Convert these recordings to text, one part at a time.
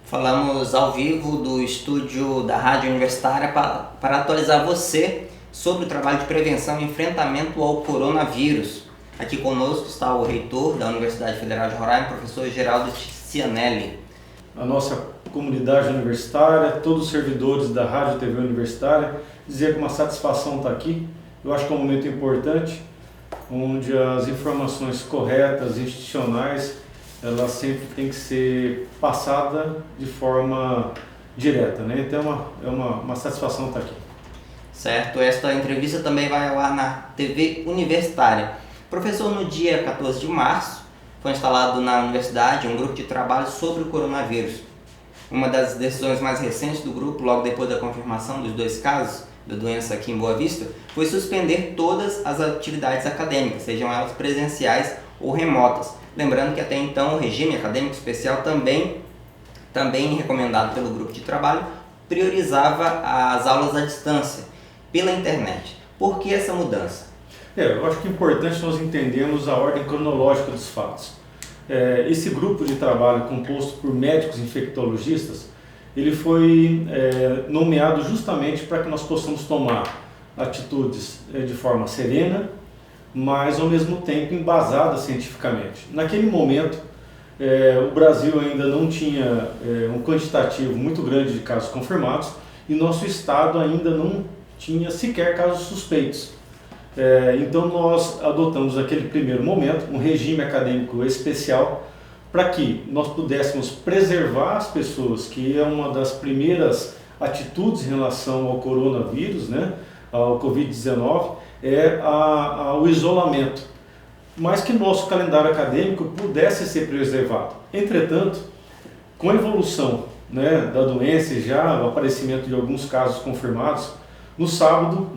Falamos ao vivo do estúdio da Rádio Universitária para atualizar você sobre o trabalho de prevenção e enfrentamento ao coronavírus. Aqui conosco está o reitor da Universidade Federal de Roraima, professor Geraldo Cianelli. A nossa comunidade universitária, todos os servidores da Rádio e TV Universitária, dizer que uma satisfação estar aqui. Eu acho que é um momento importante, onde as informações corretas, institucionais, ela sempre tem que ser passada de forma direta, né? Então é uma satisfação estar aqui. Certo, esta entrevista também vai ao ar na TV Universitária. Professor, no dia 14 de março, foi instalado na universidade um grupo de trabalho sobre o coronavírus. Uma das decisões mais recentes do grupo, logo depois da confirmação dos 2 casos da doença aqui em Boa Vista, foi suspender todas as atividades acadêmicas, sejam elas presenciais ou remotas. Lembrando que até então o regime acadêmico especial também recomendado pelo grupo de trabalho, priorizava as aulas à distância, pela internet. Por que essa mudança? Eu acho que é importante nós entendermos a ordem cronológica dos fatos. Esse grupo de trabalho composto por médicos infectologistas, ele foi nomeado justamente para que nós possamos tomar atitudes de forma serena, mas ao mesmo tempo embasada cientificamente. Naquele momento, o Brasil ainda não tinha um quantitativo muito grande de casos confirmados e nosso estado ainda não tinha sequer casos suspeitos. Então nós adotamos naquele primeiro momento um regime acadêmico especial para que nós pudéssemos preservar as pessoas, que é uma das primeiras atitudes em relação ao coronavírus, né, ao Covid-19, o isolamento, mas que nosso calendário acadêmico pudesse ser preservado. Entretanto, com a evolução, né, da doença e já o aparecimento de alguns casos confirmados, no sábado,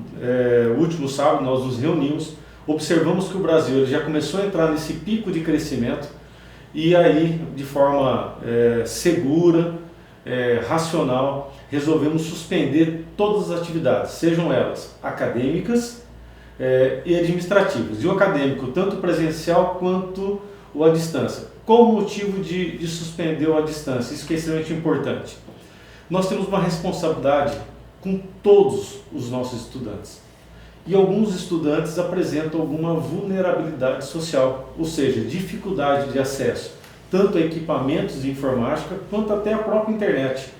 último sábado, nós nos reunimos, observamos que o Brasil ele já começou a entrar nesse pico de crescimento e aí, de forma segura, racional, resolvemos suspender todas as atividades, sejam elas acadêmicas e administrativas. E o acadêmico, tanto presencial quanto o à distância. Qual o motivo de suspender o à distância? Isso que é extremamente importante. Nós temos uma responsabilidade com todos os nossos estudantes. E alguns estudantes apresentam alguma vulnerabilidade social, ou seja, dificuldade de acesso, tanto a equipamentos de informática, quanto até a própria internet.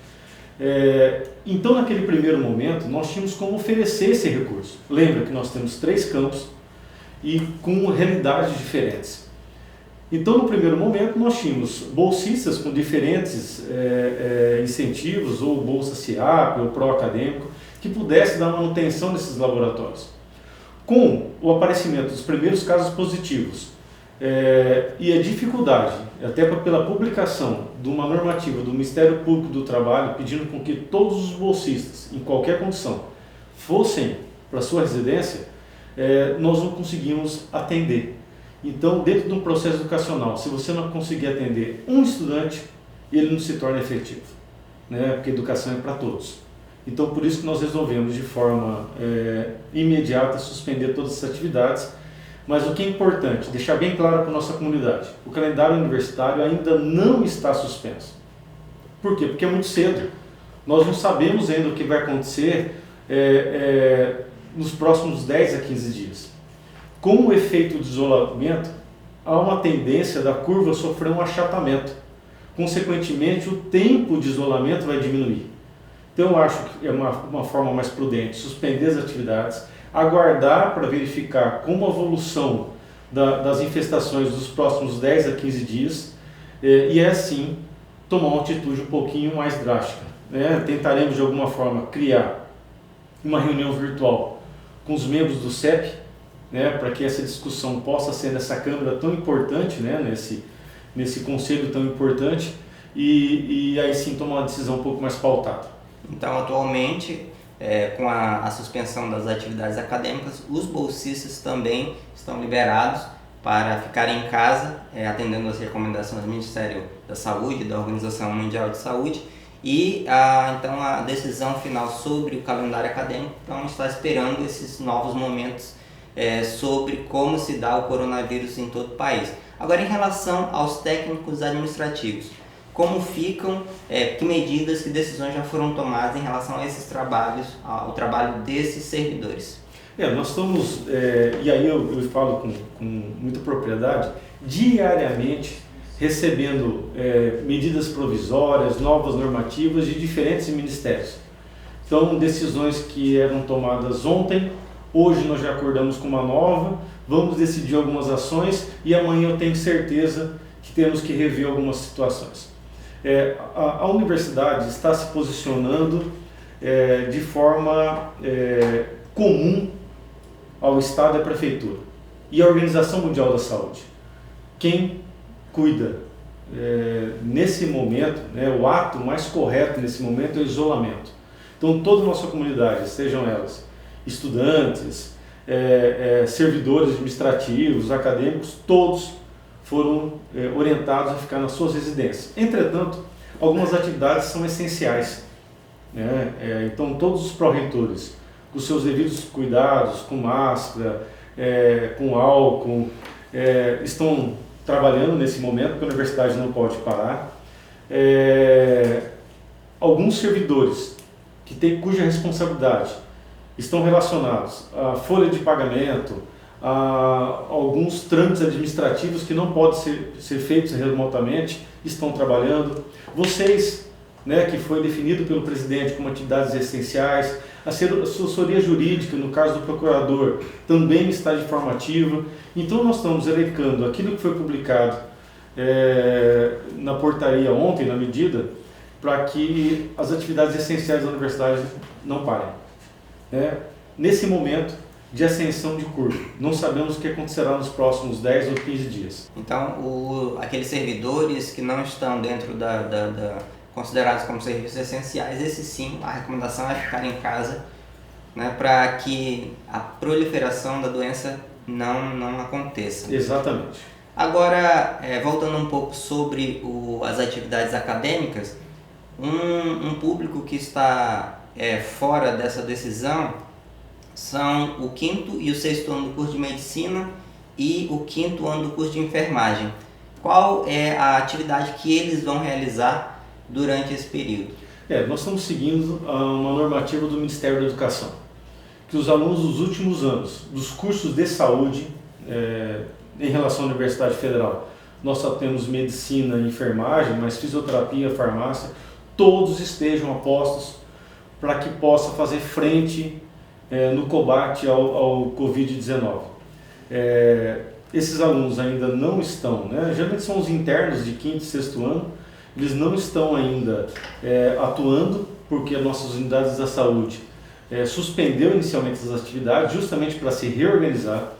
Então, naquele primeiro momento, nós tínhamos como oferecer esse recurso. Lembra que nós temos 3 campos e com realidades diferentes. Então, no primeiro momento, nós tínhamos bolsistas com diferentes incentivos, ou Bolsa CIAP, ou Pró-Acadêmico, que pudesse dar manutenção desses laboratórios. Com o aparecimento dos primeiros casos positivos e a dificuldade, até pela publicação de uma normativa do Ministério Público do Trabalho, pedindo com que todos os bolsistas, em qualquer condição, fossem para sua residência, nós não conseguimos atender. Então, dentro de um processo educacional, se você não conseguir atender um estudante, ele não se torna efetivo, né? Porque a educação é para todos. Então, por isso que nós resolvemos de forma imediata suspender todas essas atividades. Mas o que é importante, deixar bem claro para a nossa comunidade, o calendário universitário ainda não está suspenso. Por quê? Porque é muito cedo. Nós não sabemos ainda o que vai acontecer nos próximos 10 a 15 dias. Com o efeito de isolamento, há uma tendência da curva sofrer um achatamento. Consequentemente, o tempo de isolamento vai diminuir. Então, eu acho que é uma forma mais prudente suspender as atividades, aguardar para verificar como a evolução das infestações dos próximos 10 a 15 dias e assim tomar uma atitude um pouquinho mais drástica, né? Tentaremos de alguma forma criar uma reunião virtual com os membros do CEP, né, para que essa discussão possa ser nessa Câmara tão importante, né, nesse conselho tão importante e aí sim tomar uma decisão um pouco mais pautada. Então, atualmente, com a suspensão das atividades acadêmicas, os bolsistas também estão liberados para ficarem em casa, atendendo às recomendações do Ministério da Saúde, da Organização Mundial de Saúde, e então a decisão final sobre o calendário acadêmico, então está esperando esses novos momentos sobre como se dá o coronavírus em todo o país. Agora, em relação aos técnicos administrativos, como ficam, que medidas, que decisões já foram tomadas em relação a esses trabalhos, ao trabalho desses servidores. Nós estamos, e aí eu falo com muita propriedade, diariamente recebendo medidas provisórias, novas normativas de diferentes ministérios. Então, decisões que eram tomadas ontem, hoje nós já acordamos com uma nova, vamos decidir algumas ações e amanhã eu tenho certeza que temos que rever algumas situações. A universidade está se posicionando de forma comum ao Estado e à Prefeitura e à Organização Mundial da Saúde. Quem cuida nesse momento, o ato mais correto nesse momento é o isolamento. Então toda a nossa comunidade, sejam elas estudantes, servidores administrativos, acadêmicos, todos foram orientados a ficar nas suas residências. Entretanto, algumas atividades são essenciais, então todos os pró-reitores, com seus devidos cuidados, com máscara, com álcool, estão trabalhando nesse momento, porque a universidade não pode parar. Alguns servidores cuja responsabilidade estão relacionados à folha de pagamento, a alguns trâmites administrativos que não podem ser feitos remotamente, estão trabalhando. Vocês, que foi definido pelo presidente como atividades essenciais, a assessoria jurídica, no caso do procurador, também está de forma ativa. Então nós estamos elencando aquilo que foi publicado na portaria ontem, na medida, para que as atividades essenciais da universidade não parem. Nesse momento de ascensão de curva, não sabemos o que acontecerá nos próximos 10 ou 15 dias. Então, aqueles servidores que não estão dentro considerados como serviços essenciais, esses sim, a recomendação é ficar em casa, para que a proliferação da doença não aconteça. Exatamente. Agora, voltando um pouco sobre as atividades acadêmicas, um público que está fora dessa decisão são o 5º e o 6º ano do curso de Medicina e o 5º ano do curso de Enfermagem. Qual é a atividade que eles vão realizar durante esse período? Nós estamos seguindo uma normativa do Ministério da Educação, que os alunos dos últimos anos, dos cursos de saúde, em relação à Universidade Federal, nós só temos medicina e enfermagem, mas fisioterapia, farmácia, todos estejam apostos para que possa fazer frente no combate ao Covid-19. Esses alunos ainda não estão, geralmente são os internos de 5º e 6º ano, eles não estão ainda atuando, porque as nossas unidades da saúde suspendeu inicialmente as atividades, justamente para se reorganizar.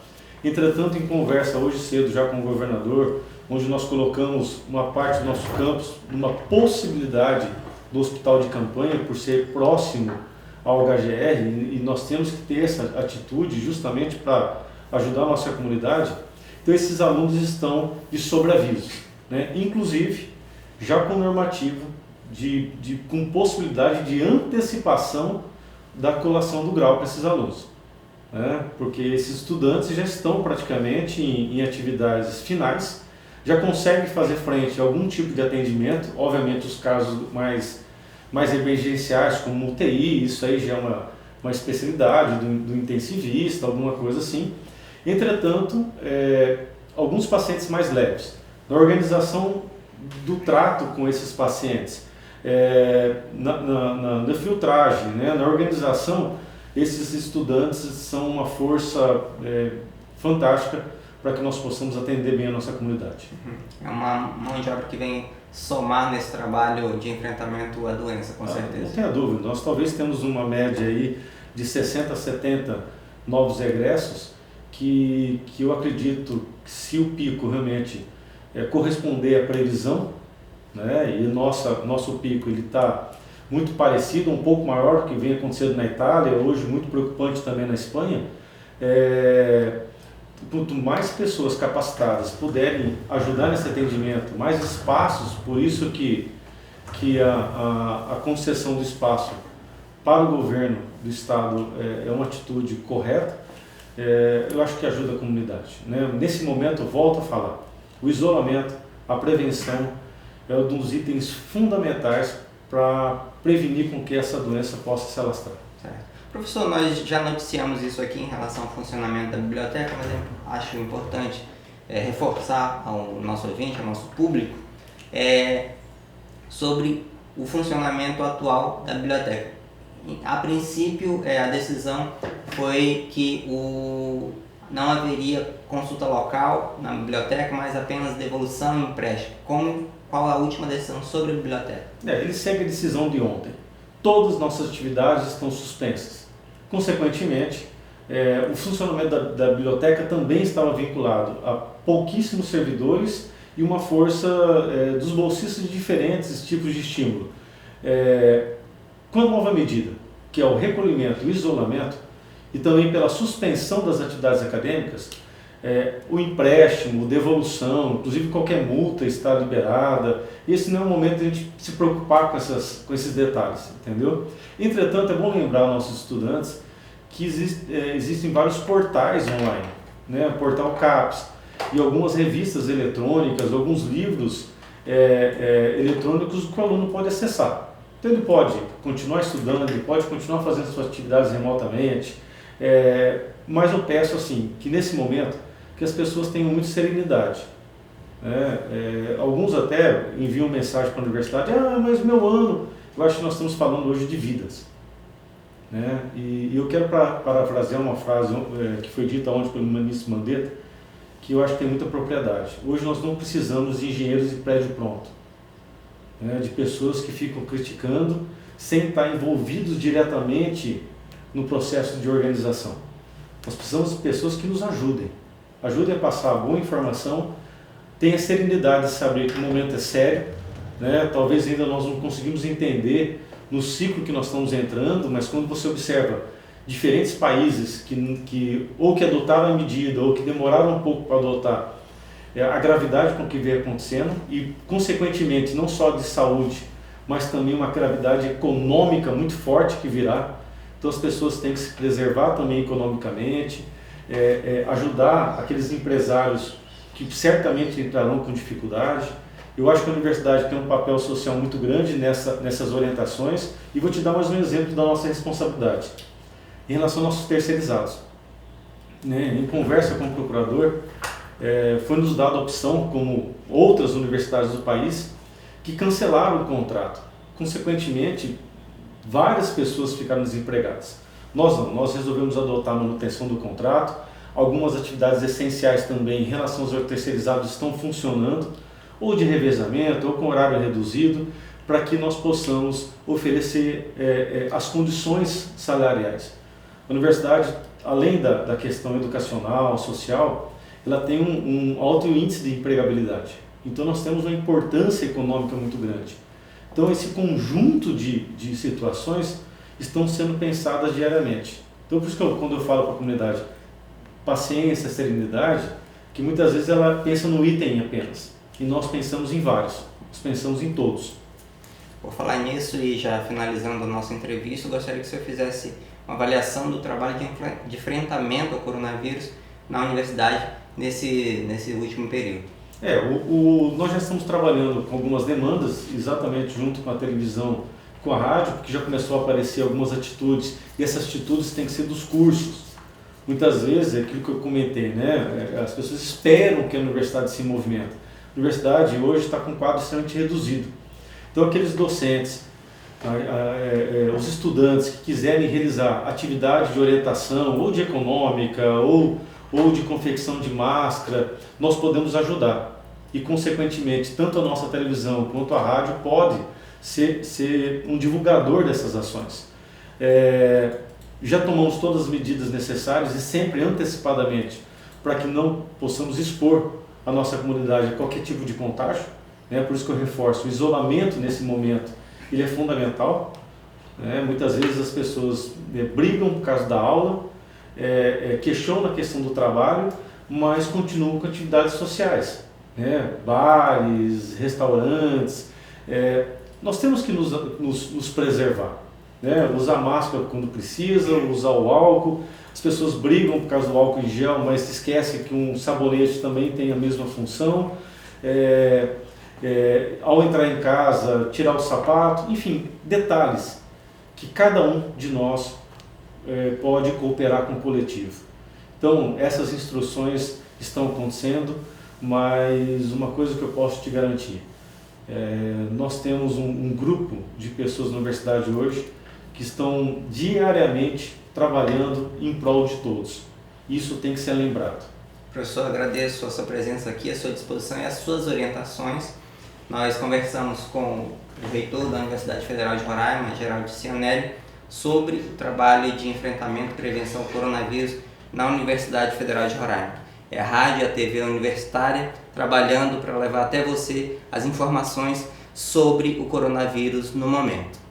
Entretanto, em conversa hoje cedo já com o governador, onde nós colocamos uma parte do nosso campus numa possibilidade do hospital de campanha, por ser próximo ao HGR, e nós temos que ter essa atitude justamente para ajudar a nossa comunidade. Então esses alunos estão de sobreaviso, inclusive já com normativo, com possibilidade de antecipação da colação do grau para esses alunos. Porque esses estudantes já estão praticamente em atividades finais, já conseguem fazer frente a algum tipo de atendimento, obviamente os casos mais emergenciais, como UTI, isso aí já é uma especialidade do intensivista, alguma coisa assim. Entretanto, alguns pacientes mais leves. Na organização do trato com esses pacientes, na filtragem, na organização, esses estudantes são uma força fantástica para que nós possamos atender bem a nossa comunidade. É uma mão de obra que vem somar nesse trabalho de enfrentamento à doença, com certeza. Não tenha dúvida, nós talvez temos uma média aí de 60 a 70 novos egressos, que eu acredito que se o pico realmente corresponder à previsão, e nosso pico está muito parecido, um pouco maior do que vem acontecendo na Itália, hoje muito preocupante também na Espanha. Quanto mais pessoas capacitadas puderem ajudar nesse atendimento, mais espaços, por isso que a concessão do espaço para o governo do Estado é uma atitude correta, eu acho que ajuda a comunidade. Nesse momento, eu volto a falar, o isolamento, a prevenção é um dos itens fundamentais para prevenir com que essa doença possa se alastrar. Certo. Professor, nós já noticiamos isso aqui em relação ao funcionamento da biblioteca, mas eu acho importante reforçar ao nosso ouvinte, ao nosso público, sobre o funcionamento atual da biblioteca. A princípio, a decisão foi que não haveria consulta local na biblioteca, mas apenas devolução e empréstimo. Qual a última decisão sobre a biblioteca? Ele segue a decisão de ontem. Todas as nossas atividades estão suspensas. Consequentemente, o funcionamento da biblioteca também estava vinculado a pouquíssimos servidores e uma força dos bolsistas de diferentes tipos de estímulo. Com a nova medida, que é o recolhimento e o isolamento, e também pela suspensão das atividades acadêmicas, o empréstimo, devolução, inclusive qualquer multa está liberada. Esse não é o momento de a gente se preocupar com esses detalhes, entendeu? Entretanto, é bom lembrar aos nossos estudantes que existem vários portais online, né? O portal CAPES e algumas revistas eletrônicas, alguns livros eletrônicos que o aluno pode acessar. Então ele pode continuar estudando, ele pode continuar fazendo suas atividades remotamente, mas eu peço assim, que nesse momento que as pessoas tenham muita serenidade. Alguns até enviam mensagem para a universidade: mas o meu ano, eu acho que nós estamos falando hoje de vidas. E eu quero parafrasear uma frase que foi dita ontem pelo ministro Mandetta, que eu acho que tem muita propriedade. Hoje nós não precisamos de engenheiros de prédio pronto, de pessoas que ficam criticando sem estar envolvidos diretamente no processo de organização. Nós precisamos de pessoas que nos ajudem a passar boa informação, tenha serenidade de saber que o momento é sério, talvez ainda nós não conseguimos entender no ciclo que nós estamos entrando, mas quando você observa diferentes países que adotaram a medida ou que demoraram um pouco para adotar, a gravidade com que vem acontecendo e, consequentemente, não só de saúde, mas também uma gravidade econômica muito forte que virá. Então as pessoas têm que se preservar também economicamente, ajudar aqueles empresários que certamente entrarão com dificuldade. Eu acho que a universidade tem um papel social muito grande nessas orientações, e vou te dar mais um exemplo da nossa responsabilidade em relação aos nossos terceirizados. Em conversa com o procurador, foi nos dada a opção, como outras universidades do país, que cancelaram o contrato. Consequentemente, várias pessoas ficaram desempregadas. Nós não, nós resolvemos adotar a manutenção do contrato. Algumas atividades essenciais também em relação aos terceirizados estão funcionando, ou de revezamento, ou com horário reduzido, para que nós possamos oferecer as condições salariais. A universidade, além da questão educacional, social, ela tem um alto índice de empregabilidade. Então nós temos uma importância econômica muito grande. Então esse conjunto de situações estão sendo pensadas diariamente. Então por isso que quando eu falo para a comunidade paciência, serenidade, que muitas vezes ela pensa no item apenas, e nós pensamos em vários, nós pensamos em todos. Por falar nisso e já finalizando a nossa entrevista, eu gostaria que o senhor fizesse uma avaliação do trabalho de enfrentamento ao coronavírus na universidade nesse último período. Nós já estamos trabalhando com algumas demandas, exatamente junto com a televisão, com a rádio, porque já começou a aparecer algumas atitudes, e essas atitudes têm que ser dos cursos. Muitas vezes, é aquilo que eu comentei, as pessoas esperam que a universidade se movimente. A universidade hoje está com um quadro extremamente reduzido. Então aqueles docentes, os estudantes que quiserem realizar atividade de orientação, ou de econômica, ou de confecção de máscara, nós podemos ajudar. E consequentemente, tanto a nossa televisão quanto a rádio pode ser um divulgador dessas ações. Já tomamos todas as medidas necessárias e sempre antecipadamente, para que não possamos expor a nossa comunidade a qualquer tipo de contágio. Por isso que eu reforço, o isolamento nesse momento ele é fundamental. Muitas vezes as pessoas brigam por causa da aula, questionam a questão do trabalho, mas continuam com atividades sociais, bares, restaurantes. Nós temos que nos preservar, usar máscara quando precisa, usar o álcool. As pessoas brigam por causa do álcool em gel, mas esquecem que um sabonete também tem a mesma função. ao entrar em casa, tirar o sapato, enfim, detalhes que cada um de nós pode cooperar com o coletivo. Então, essas instruções estão acontecendo, mas uma coisa que eu posso te garantir, nós temos um grupo de pessoas na universidade hoje que estão diariamente trabalhando em prol de todos. Isso tem que ser lembrado. Professor, agradeço a sua presença aqui, a sua disposição e as suas orientações. Nós conversamos com o reitor da Universidade Federal de Roraima, Geraldo Cianelli, sobre o trabalho de enfrentamento e prevenção ao coronavírus na Universidade Federal de Roraima. É a rádio e a TV universitária trabalhando para levar até você as informações sobre o coronavírus no momento.